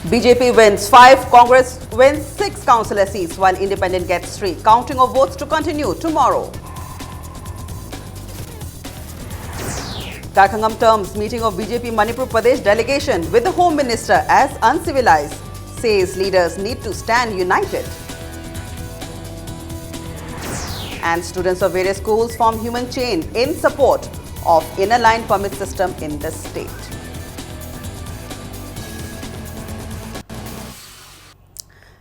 BJP wins 5, Congress wins 6 councillor seats while Independent gets 3. Counting of votes to continue tomorrow. Pakhangam terms meeting of BJP Manipur Pradesh delegation with the Home Minister as uncivilized, says leaders need to stand united. And students of various schools form human chain in support of inner line permit system in the state.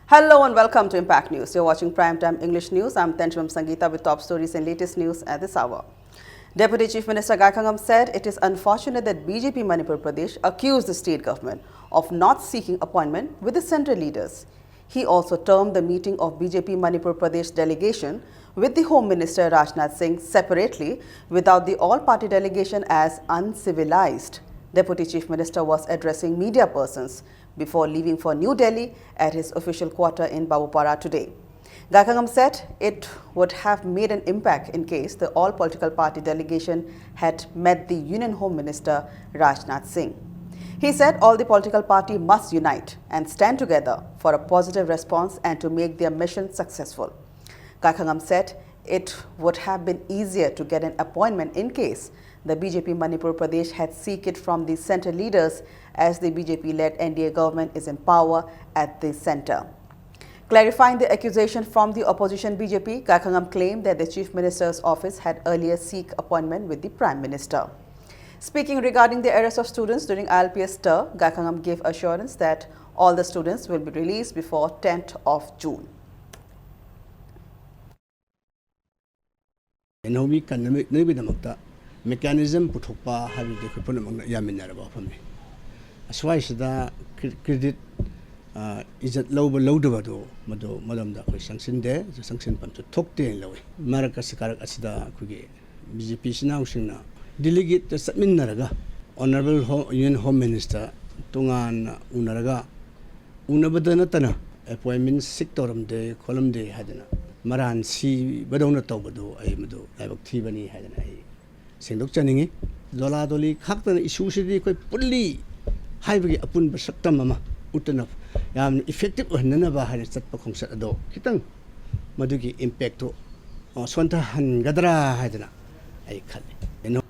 Hello and welcome to Impact News. You're watching Primetime English News. I'm Tenchum Sangeeta with top stories and latest news at this hour. Deputy Chief Minister Pakhangam said it is unfortunate that BJP Manipur Pradesh accused the state government of not seeking appointment with the central leaders. He also termed the meeting of BJP Manipur Pradesh delegation with the Home Minister Rajnath Singh separately without the all-party delegation as uncivilized. Deputy Chief Minister was addressing media persons before leaving for New Delhi at his official quarter in Babupara today. Pakhangam said it would have made an impact in case the all-political party delegation had met the Union Home Minister Rajnath Singh. He said all the political party must unite and stand together for a positive response and to make their mission successful. Pakhangam said it would have been easier to get an appointment in case the BJP Manipur Pradesh had sought it from the central leaders as the BJP-led NDA government is in power at the centre. Clarifying the accusation from the opposition BJP, Pakhangam claimed that the Chief Minister's office had earlier sought appointment with the Prime Minister. Speaking regarding the arrest of students during ILPS stir, Pakhangam gave assurance that all the students will be released before 10th of June. Mechanism puthokpa habide khupun mangna yaminaraba famni aswai sida credit ijat loba lodaba do mado madamda khoi sanction de sanction pam thokte lawi maraka sikarak asida khugi BJP sinau singna delegate satminnaraga honorable union home minister tungan unaraga unabadana tana appointment sectorum de column de hadana maran si badona tawbado ay mado laibak thibani hadana ay Sendok chaningi dola doli khakta issue sidi koi pulli haibagi apun basaktam mama utana yam effective hanna ba hare chatpa khongsat ado kitang madugi impact to swanta han gadra hadana ai khalle.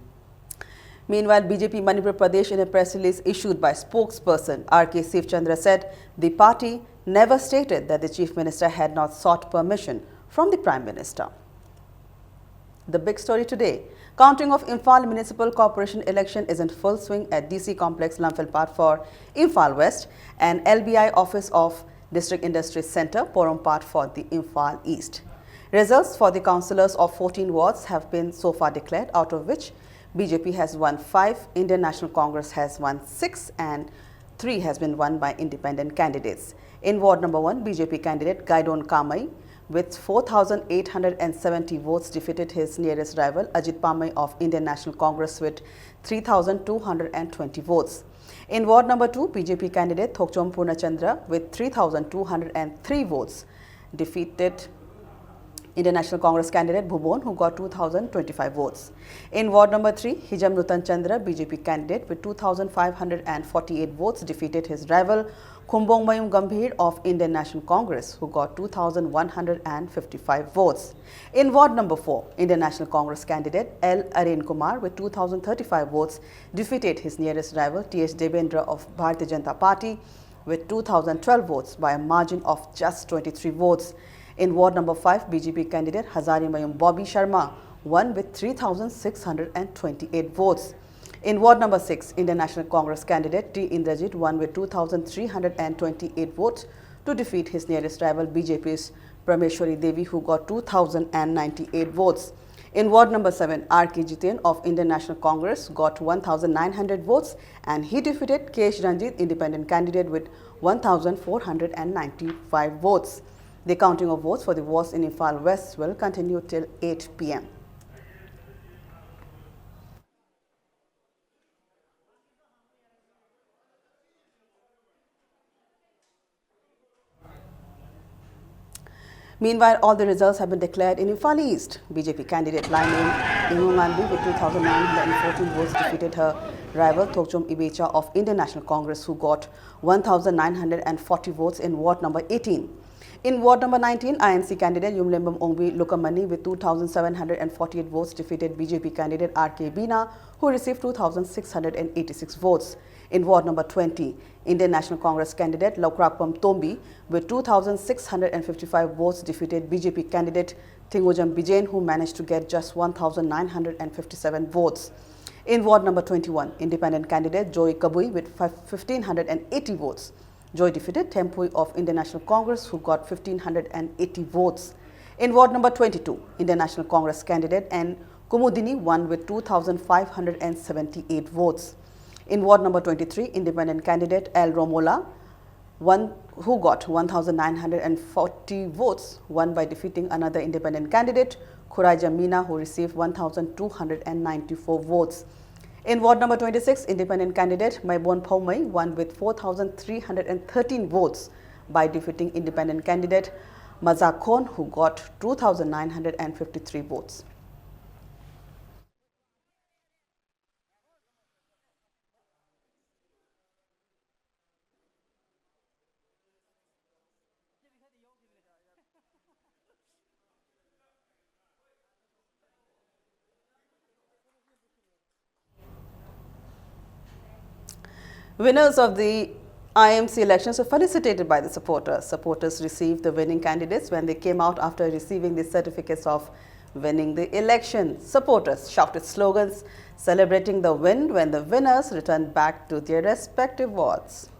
Meanwhile, BJP Manipur Pradesh in a press release issued by spokesperson R.K. Sivchandra said the party never stated that the Chief Minister had not sought permission from the Prime Minister. The big story today. Counting of Imphal Municipal Corporation election is in full swing at DC Complex Lamphilpat for Imphal West and LBI Office of District Industry Centre Porompat for the Imphal East. Results for the councillors of 14 wards have been so far declared, out of which BJP has won 5, Indian National Congress has won 6 and 3 has been won by independent candidates. In Ward number 1, BJP candidate Gaidon Kamai with 4,870 votes defeated his nearest rival Ajit Pamai of Indian National Congress with 3,220 votes. In Ward number 2, BJP candidate Thokchom Purnachandra with 3,203 votes defeated Indian National Congress candidate Bhubon, who got 2,025 votes. In Ward number 3, Hijam Nutan Chandra, BJP candidate with 2,548 votes defeated his rival Khumbong Mayum Gambhir of Indian National Congress, who got 2,155 votes. In Ward number 4, Indian National Congress candidate L. Arun Kumar with 2,035 votes defeated his nearest rival T.H. Debendra of Bharatiya Janata Party with 2,012 votes by a margin of just 23 votes. In Ward number 5, BJP candidate Hazari Mayum Bobby Sharma won with 3,628 votes. In Ward number 6, Indian National Congress candidate T. Indrajit won with 2,328 votes to defeat his nearest rival BJP's Prameshwari Devi, who got 2,098 votes. In Ward number 7, R.K. Jiten of Indian National Congress got 1,900 votes and he defeated K.H. Ranjit, independent candidate, with 1,495 votes. The counting of votes for the wards in Imphal West will continue till 8 p.m. Meanwhile, all the results have been declared in Imphal East. BJP candidate Laineen Ingunganbi with 2,914 votes defeated her rival Thokchom Ibecha of Indian National Congress, who got 1,940 votes in ward number 18. In ward number 19, INC candidate Yumlembam Ongbi Lukamani with 2,748 votes defeated BJP candidate R.K. Bina, who received 2,686 votes. In ward number 20, Indian National Congress candidate Laukrakpam Tombi with 2,655 votes defeated BJP candidate Tingojam Bijain, who managed to get just 1,957 votes. In ward number 21, independent candidate Joy Kabui with 1,580 votes. Joy defeated Tempui of Indian National Congress, who got 1,580 votes. In ward number 22, Indian National Congress candidate N. Kumudini won with 2,578 votes. In ward number 23, independent candidate L. Romola who got 1,940 votes, won by defeating another independent candidate, Khuraija Meena, who received 1,294 votes. In ward number 26, independent candidate Maibon Paumai won with 4,313 votes by defeating independent candidate Mazakon, who got 2,953 votes. Winners of the IMC elections were felicitated by the supporters. Supporters received the winning candidates when they came out after receiving the certificates of winning the election. Supporters shouted slogans celebrating the win when the winners returned back to their respective wards.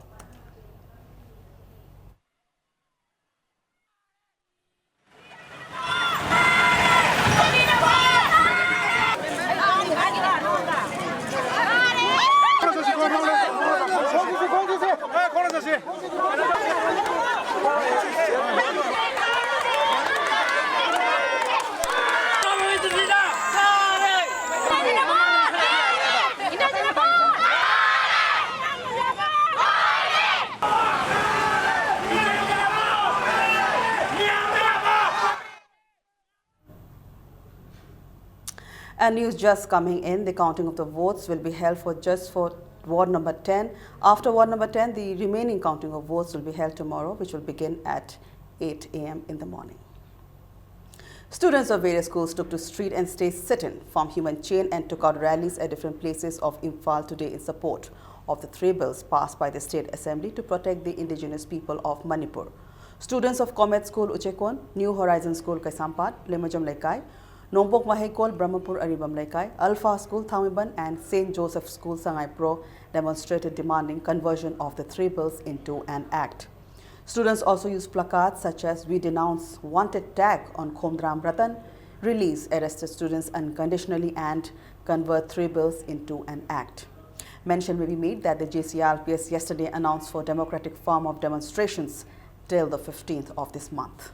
And news just coming in, the counting of the votes will be held for ward number 10. After ward number 10, the remaining counting of votes will be held tomorrow, which will begin at 8 a.m. in the morning. Students of various schools took to street and stage sit-in, formed human chain and took out rallies at different places of Imphal today in support of the 3 bills passed by the State Assembly to protect the indigenous people of Manipur. Students of Comet School Uchekon, New Horizon School Kaisampat, Limajam Laikai, Nombok Mahekol Brahmapur Aribam Laikai, Alpha School Thamiban and St. Joseph School Sangai Pro demonstrated demanding conversion of the 3 bills into an act. Students also used placards such as "We denounce wanted tag on Khomdram Ratan," release arrested students unconditionally and convert 3 bills into an act. Mention may be made that the JCRPS yesterday announced for democratic form of demonstrations till the 15th of this month.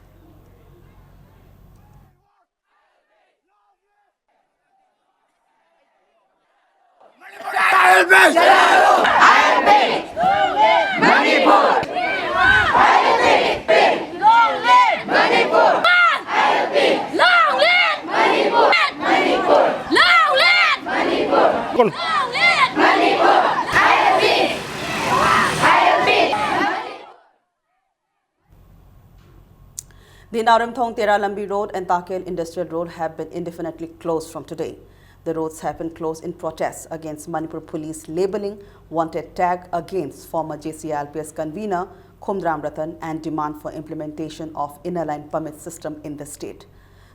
The Naramthong Tera Lambi Road and THOUGAL Industrial Road have been indefinitely closed from today. The roads have been closed in protest against Manipur police labeling wanted tag against former JCRPS convener Khomdram Ratan and demand for implementation of inner line permit system in the state.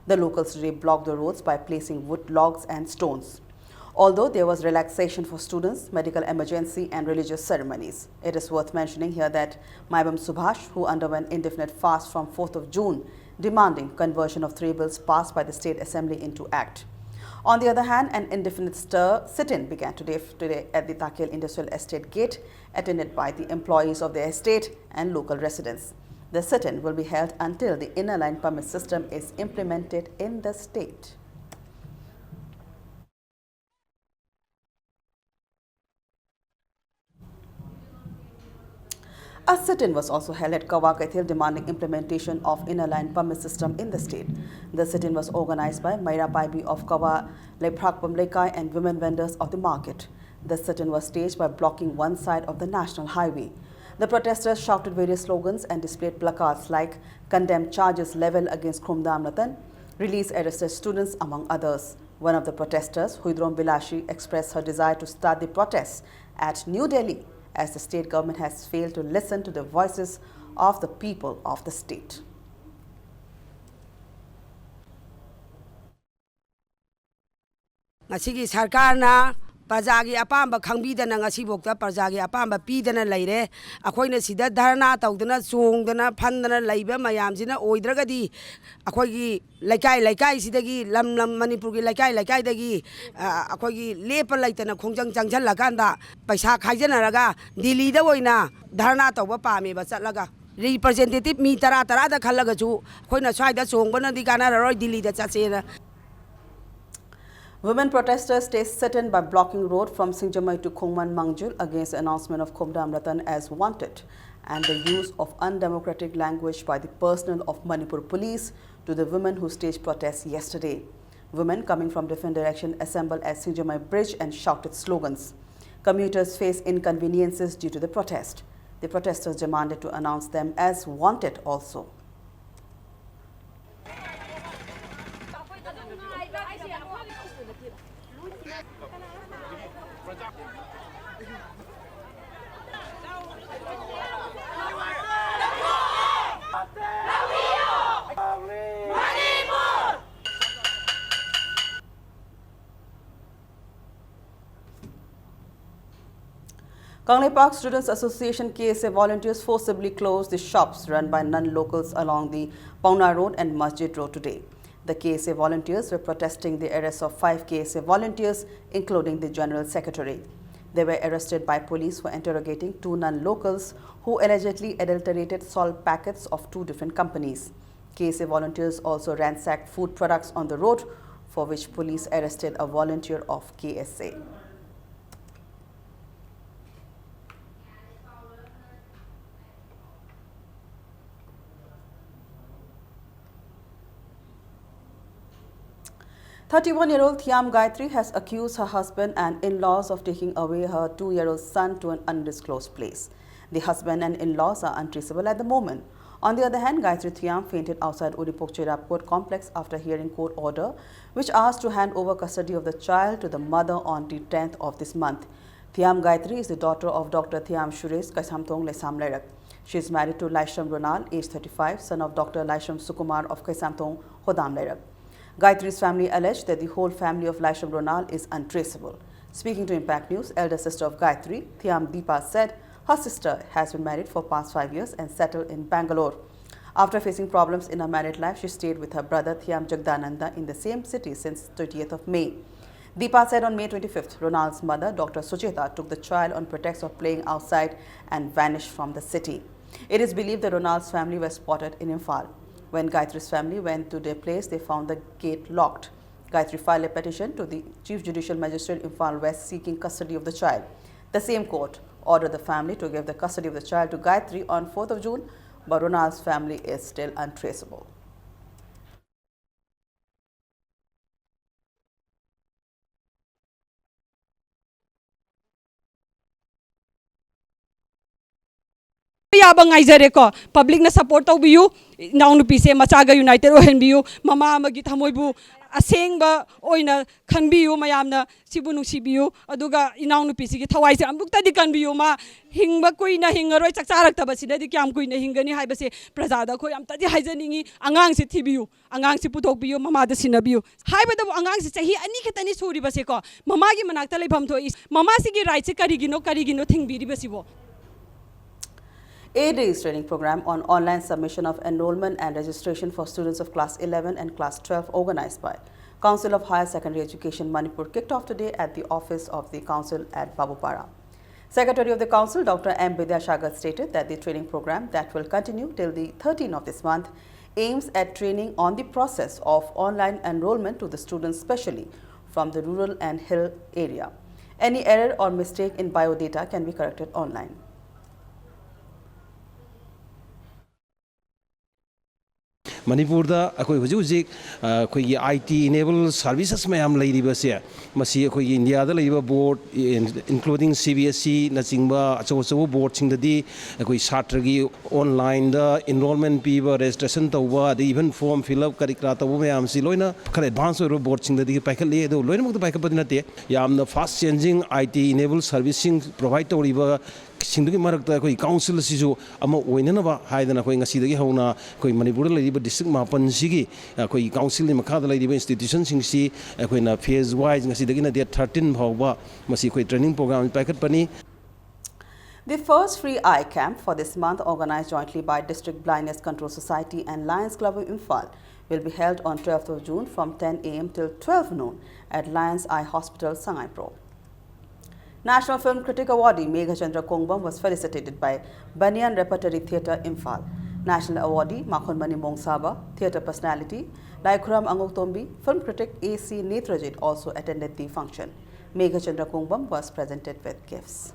The locals today blocked the roads by placing wood logs and stones. Although there was relaxation for students, medical emergency and religious ceremonies. It is worth mentioning here that Maibam Subhash, who underwent indefinite fast from 4th of June, demanding conversion of 3 bills passed by the State Assembly into Act. On the other hand, an indefinite sit-in began today at the THOUGAL Industrial Estate Gate, attended by the employees of the estate and local residents. The sit-in will be held until the inner line permit system is implemented in the state. A sit-in was also held at Kawakaithil demanding implementation of inner line permit system in the state. The sit-in was organized by Maira Paibi of Kawa Leprakpam Lekai and women vendors of the market. The sit-in was staged by blocking one side of the national highway. The protesters shouted various slogans and displayed placards like "Condemn charges level against Khomdamratan," "Release arrested students," among others. One of the protesters, Huidrom Bilashi, expressed her desire to start the protests at New Delhi as the state government has failed to listen to the voices of the people of the state. Ngasigi sarkarna Pajagi apamba khangbidana ngasibokta Pajagi apamba pidana leire akhoina sida dharna tawdana chongdana phandana leiba mayamsina oidragadi akhoigi laikai sidagi lam Manipur gi laikai dagi akhoigi lepa laitana khongjang changjal laganda paisa khaijanaraga Delhi da oina dharna tawba pame ba chatlaga representative mi tara da khallaga chu khoina swaida chongbana di kana roi Delhi da chachena. Women protesters staged sit-in by blocking road from Singjamai to Khongman Mangjul against the announcement of Khomdamratan as wanted and the use of undemocratic language by the personnel of Manipur police to the women who staged protests yesterday. Women coming from different directions assembled at Singjamai Bridge and shouted slogans. Commuters face inconveniences due to the protest. The protesters demanded to announce them as wanted also. Kanglei Park Students Association KSA volunteers forcibly closed the shops run by non-locals along the Pauna Road and Masjid Road today. The KSA volunteers were protesting the arrest of 5 KSA volunteers, including the General Secretary. They were arrested by police for interrogating 2 non-locals who allegedly adulterated salt packets of 2 different companies. KSA volunteers also ransacked food products on the road, for which police arrested a volunteer of KSA. "31-year-old Thiam Gayatri has accused her husband and in-laws of taking away her 2-year-old son to an undisclosed place. The husband and in-laws are untraceable at the moment. On the other hand, Gayatri Thiam fainted outside Uripok Court complex after hearing court order, which asked to hand over custody of the child to the mother on the 10th of this month. Thiam Gayatri is the daughter of Dr. Thiam Suresh Kaisamtong Lesam Lairak. She is married to Laishram Ronal, aged 35, son of Dr. Laishram Sukumar of Kaisamtong Hodam Lairak. Gayatri's family alleged that the whole family of Laishram Ronal is untraceable. Speaking to Impact News, elder sister of Gayatri, Thiam Deepa, said her sister has been married for past 5 years and settled in Bangalore. After facing problems in her married life, she stayed with her brother Thiam Jagdananda in the same city since 30th of May. Deepa said on May 25th, Ronal's mother, Dr. Sucheta, took the child on pretext of playing outside and vanished from the city. It is believed that Ronal's family was spotted in Imphal. When Gayatri's family went to their place, they found the gate locked. Gayatri filed a petition to the Chief Judicial Magistrate Imphal West seeking custody of the child. The same court ordered the family to give the custody of the child to Gayatri on 4th of June, but Ronal's family is still untraceable. Public na support tau biu naung nupi se machaga united ohen biu mama amagi thamoibu asengba oina khanbiu mayamna sibu nungsi biu aduga inaung nupi sigi thawai se amdukta di kanbiu ma hingba kuina hingaroi chakcharak tabasida di kyam kuina hingani haibase prajada khoi amta di haijaningi angang se thibiu angang se putok biu mama da sinabiu haibada angang se chahi ani khetani suri base ko mama gi manakta leibam thoi mama sigi right se karigino thingbiri basibo. 8 days training program on online submission of enrollment and registration for students of class 11 and class 12 organized by Council of Higher Secondary Education Manipur kicked off today at the office of the council at Babupara. Secretary of the council Dr. M. Vidyasagar stated that the training program that will continue till the 13th of this month aims at training on the process of online enrollment to the students, especially from the rural and hill area. Any error or mistake in biodata can be corrected online. ꯃꯅꯤꯄꯨꯔꯗ ꯑꯩꯈꯣꯏ ꯍꯧꯖꯤꯛ ꯍꯧꯖꯤꯛ ꯑꯩꯈꯣꯏꯒꯤ IT enable services ꯃꯌꯥꯝ ꯂꯩꯔꯤꯕꯁꯦ ꯃꯁꯤ ꯑꯩꯈꯣꯏꯒꯤ ꯏꯟꯗꯤꯌꯥꯗ ꯂꯩꯕ ꯕꯣꯔꯗ including CBSE ꯅꯆꯤꯡꯕ ꯑꯆꯧ ꯑꯆꯧꯕ ꯕꯣꯔꯗꯁꯤꯡꯗꯗꯤ ꯑꯩꯈꯣꯏ ꯁꯥꯇ꯭ꯔꯒꯤ ꯑꯣꯟꯂꯥꯏꯟꯗ enrollment ꯄꯤꯕ registration ꯇꯧꯕ ꯑꯗꯩ even form fill up ꯀꯔꯤ ꯀꯔꯥ ꯇꯧꯕ ꯃꯌꯥꯝꯁꯤ ꯂꯣꯏꯅ ꯈꯔ ꯑꯦꯗꯚꯥꯟꯁ ꯑꯣꯏꯕ ꯕꯣꯔꯗꯁꯤꯡꯗꯗꯤ ꯄꯥꯏꯈꯠꯂꯤ ꯑꯗꯨ ꯂꯣꯏꯅꯃꯛꯇ ꯄꯥꯏꯈꯠꯄꯗꯤ ꯅꯠꯇꯦ ꯌꯥꯝꯅ ꯐꯥꯁ ꯆꯦꯟꯖꯤꯡ IT enable ꯁꯔꯚꯤꯁꯁꯤꯡ ꯄ꯭ꯔꯣꯚꯥꯏꯗ ꯇꯧꯔꯤꯕ ꯁꯤꯡꯗꯨꯒꯤ ꯃꯔꯛꯇ ꯑꯩꯈꯣꯏ ꯀꯥꯎꯟꯁꯤꯜ ꯑꯁꯤꯁꯨ ꯑꯃ ꯑꯣꯏꯅꯅꯕ ꯍꯥꯏꯗꯅ ꯑꯩꯈꯣই ꯉꯁꯤꯗꯒꯤ ꯍꯧꯅ ꯑꯩꯈꯣꯏ ꯃꯅꯤꯄꯨꯔꯗ ꯂꯩꯔꯤꯕ ꯗꯤꯁꯇ꯭ꯔꯤꯛ ꯃꯥꯄꯟꯁꯤꯒꯤ ꯑꯩꯈꯣꯏ ꯀꯥꯎꯟꯁꯤꯜꯒꯤ ꯃꯈꯥꯗ ꯂꯩꯔꯤꯕ ꯏꯟꯁꯇꯤꯇ꯭ꯌꯨꯁꯟꯁꯤꯡꯁꯤ ꯑꯩꯈꯣꯏꯅ ꯐꯦꯖ ꯋꯥꯏꯁ ꯉꯁꯤꯗꯒꯤꯅ ꯗꯦꯠ 13 ꯐꯥꯎꯕ ꯃꯁꯤ ꯑꯩꯈꯣꯏ ꯇ꯭ꯔꯦꯅꯤꯡ ꯄ꯭ꯔꯣꯒ꯭ꯔꯥꯝ ꯄꯥꯏꯈꯠꯄꯅꯤ. The first free eye camp for this month, organized jointly by District Blindness Control Society and Lions Club of Imphal, will be held on 12th of June from 10 a.m. till 12 noon at Lions Eye Hospital, Sangaipro. National Film Critic Awardee Meghachandra Kongbam was felicitated by Banyan Repertory Theatre, Imphal. National Awardee Makhonmani Mongsaba, theatre personality Laikhuram Angoktombi, film critic A.C. Netrajit also attended the function. Meghachandra Kongbam was presented with gifts.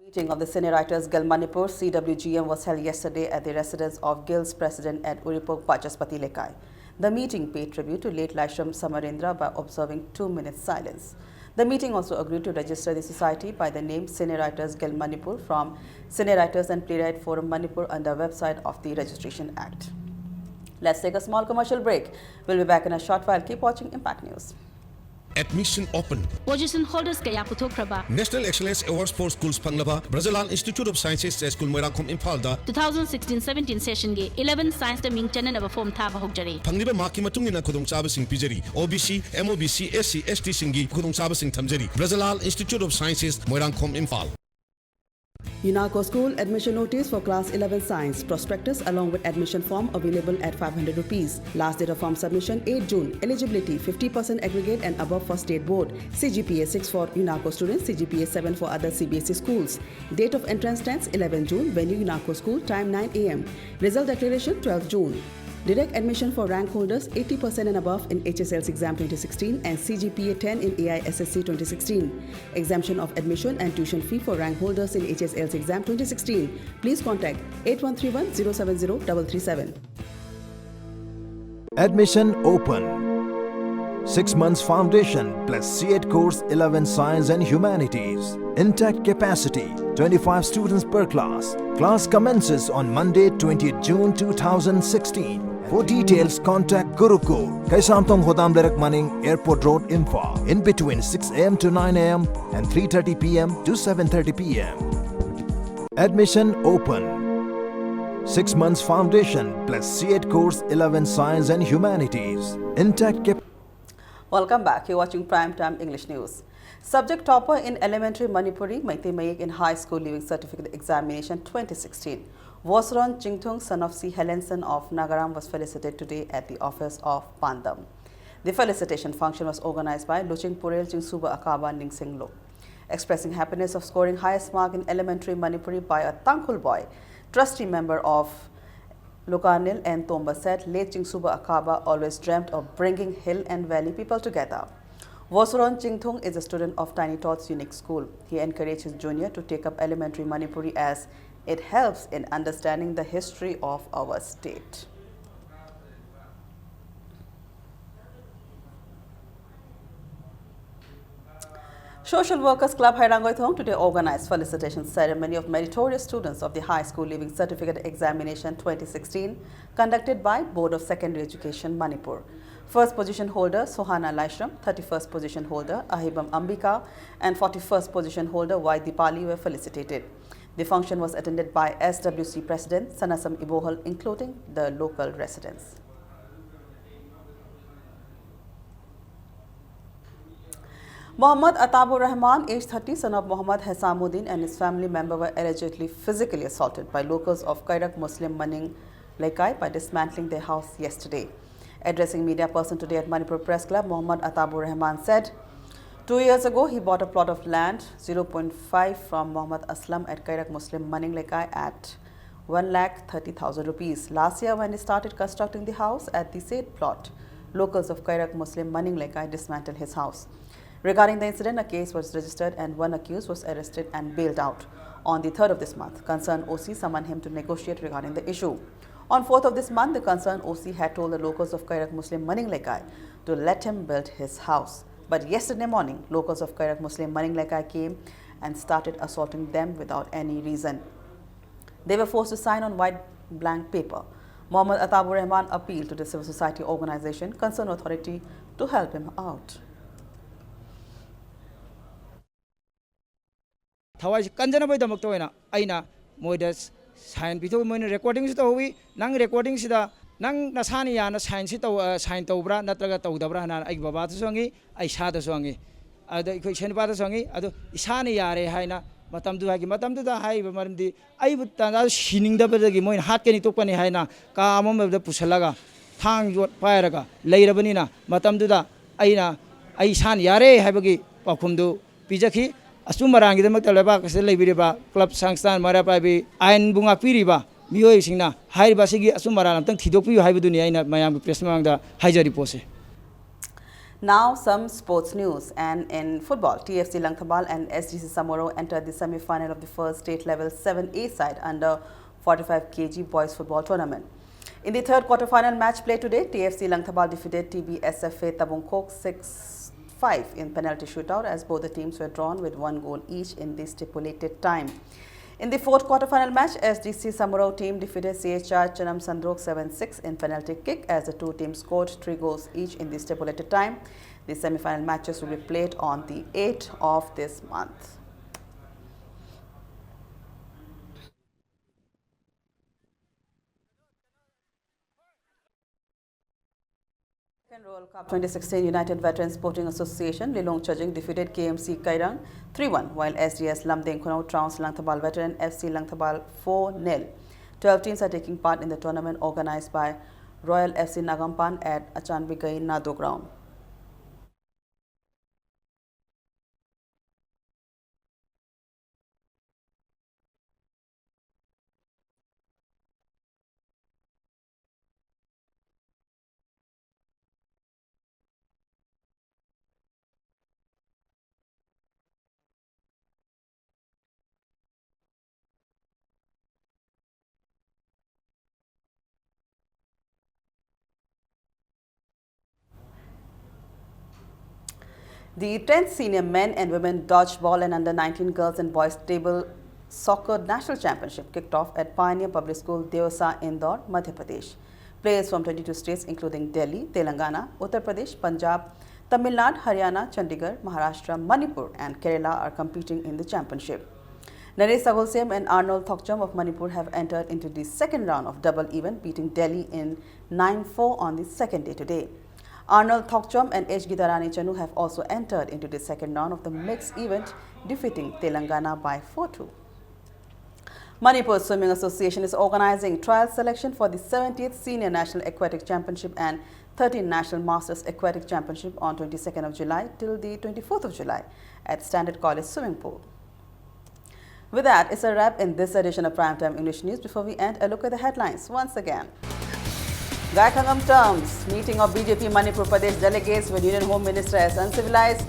Meeting of the Cine Writers Guild Manipur CWGM was held yesterday at the residence of Guild's president at Uripok Pachaspati Lekai. The meeting paid tribute to late Laishram Samarendra by observing 2 minutes silence. The meeting also agreed to register the society by the name Cine Writers Guild Manipur from Cine Writers and Playwright Forum Manipur under website of the Registration Act. Let's take a small commercial break. We'll be back in a short while. Keep watching Impact News. Admission open. Position holders kaya puthokraba. National Excellence Awards for Schools Phanglaba Brazilan Institute of Sciences School Moirangkhom Imphal da 2016-17 session ge 11 science da ming chananaba form thaba hokjare. Phangliba mark ki matungina khudongchaba sing pijari. OBC, MOBC, SC, ST singi khudongchaba sing thamjari. Brazilan Institute of Sciences Moirangkhom Imphal. UNACCO School admission notice for class 11 science prospectus along with admission form available at 500 rupees. Last date of form submission 8 June. Eligibility 50% aggregate and above for state board. CGPA 6 for UNACCO students, CGPA 7 for other CBSE schools. Date of entrance 11 June. Venue UNACCO school, time 9 a.m. Result declaration 12 June. Direct admission for rank holders 80% and above in HSL's exam 2016 and CGPA 10 in AISSC 2016. Exemption of admission and tuition fee for rank holders in HSL's exam 2016. Please contact 8131-070-337. Admission open. 6 months foundation plus C8 course 11 Science and Humanities. Intact capacity 25 students per class. Class commences on Monday 20th June 2016. For details contact Guruko, Kaisamtong Hodam Direct Manning, Airport Road, Imphal, in between 6 a.m. to 9 a.m. and 3:30 p.m. to 7:30 p.m. Admission open. 6 months foundation plus C8 course 11 Science and Humanities. Intact Welcome back. You're watching Primetime English News. Subject topper in elementary Manipuri, Maite Mayek in high school leaving certificate examination 2016. Wasron Chingtung, son of C. Helenson of Nagaram, was felicitated today at the office of Pandam. The felicitation function was organized by Luching Purel Chingsuba Akaba Ningsinglo. Expressing happiness of scoring highest mark in elementary Manipuri by a Tangkhul boy, trustee member of Lokanil and Tomba said late Chingsuba Akaba always dreamt of bringing hill and valley people together. Wasron Chingtung is a student of Tiny Tots Unique School. He encouraged his junior to take up elementary Manipuri as it helps in understanding the history of our state. Social Workers Club Hairangoithong today organized felicitation ceremony of meritorious students of the high school leaving certificate examination 2016 conducted by Board of Secondary Education Manipur. First position holder Sohana Laishram, 31st position holder Ahibam Ambika and 41st position holder Y. Dipali were felicitated. The function was attended by SWC President Sanasam IBUDHOU, including the local residents. Muhammad Atabur Rahman, aged 30, son of Muhammad Hasamuddin, and his family member were allegedly physically assaulted by locals of Kairak Muslim Maning Lekai by dismantling their house yesterday. Addressing media person today at Manipur Press Club, Muhammad Atabur Rahman said, 2 years ago, he bought a plot of land, 0.5 from Muhammad Aslam at Kairak Muslim Maning Lekai at 1,30,000 rupees. Last year, when he started constructing the house at the said plot, locals of Kairak Muslim Maning Lekai dismantled his house. Regarding the incident, a case was registered and one accused was arrested and bailed out. On the 3rd of this month, concerned OC summoned him to negotiate regarding the issue. On 4th of this month, the concerned OC had told the locals of Kairak Muslim Maninglekai to let him build his house. But yesterday morning, locals of Kairak Muslim Maninglekai came and started assaulting them without any reason. They were forced to sign on white blank paper. Mohammad Atabur Rahman appealed to the civil society organization concerned authority to help him out. Thawai kanjana bai damak toina aina moidas sign bito moina recording sita howi nang recording sida nang nasani ya na sign sita sign tobra natraga tawdabra na ai baba to songi ai sa to songi ado ikoi senpa to songi ado isani yare haina matam du hagi matam du da hai ba maramdi ai butta da shining da badagi moina hat ke ni tokpani haina ka amam da pusalaga thang jot pairaga leirabani na matam du da aina ai san yare haibagi pakhum du pijaki Asumarang the Matalaba, Selebiriba, Club Sangstan, Marapabi, Ain Bunga Piriba, Mio Singna, Hai Basigi, Asumaran, Tidopu, Habidunia, Miami Presmang, the Hajari Pose. Now some sports news, and in football, TFC Langthabal and SGC Samoro entered the semi-final of the first state-level 7A side under 45 kg boys football tournament. In the third quarter-final match played today, TFC Langthabal defeated TBSFA Tabungkok 6-5 in penalty shootout as both the teams were drawn with 1 goal each in the stipulated time. In the fourth quarter-final match, SGC Samoro team defeated CHR Chanam Sandrok 7-6 in penalty kick as the two teams scored 3 goals each in the stipulated time. The semi-final matches will be played on the 8th of this month. World Cup 2016 United Veterans Sporting Association Lilong Chajing defeated KMC Kairang 3-1 while SDS Lamdeng Khonau trounced Langthabal Veteran FC Langthabal 4-0. 12 teams are taking part in the tournament organized by Royal FC Nagampan at Achanbigai Nado ground. The 10th Senior Men and Women Dodgeball and Under-19 Girls and Boys Table Soccer National Championship kicked off at Pioneer Public School, Deosa, Indore, Madhya Pradesh. Players from 22 states including Delhi, Telangana, Uttar Pradesh, Punjab, Tamil Nadu, Haryana, Chandigarh, Maharashtra, Manipur and Kerala are competing in the championship. Naresh Sagolsem and Arnold Thokcham of Manipur have entered into the second round of double event, beating Delhi in 9-4 on the second day today. Arnold Thokcham and H. Gidarani Chanu have also entered into the second round of the mixed event, defeating Telangana by 4-2. Manipur Swimming Association is organizing trial selection for the 70th Senior National Aquatic Championship and 13th National Masters Aquatic Championship on 22nd of July till the 24th of July at Standard College Swimming Pool. With that, it's a wrap in this edition of Primetime English News. Before we end, a look at the headlines once again. PAKHANGBA terms, meeting of BJP Manipur Pradesh delegates with Union Home Minister as uncivilized,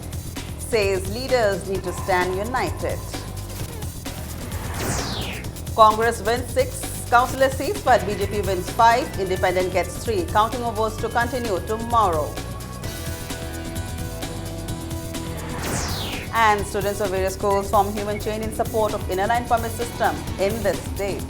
says leaders need to stand united. Congress wins 6 councillor seats but BJP wins 5, Independent gets 3. Counting of votes to continue tomorrow. And students of various schools form human chain in support of inner line permit system in this state.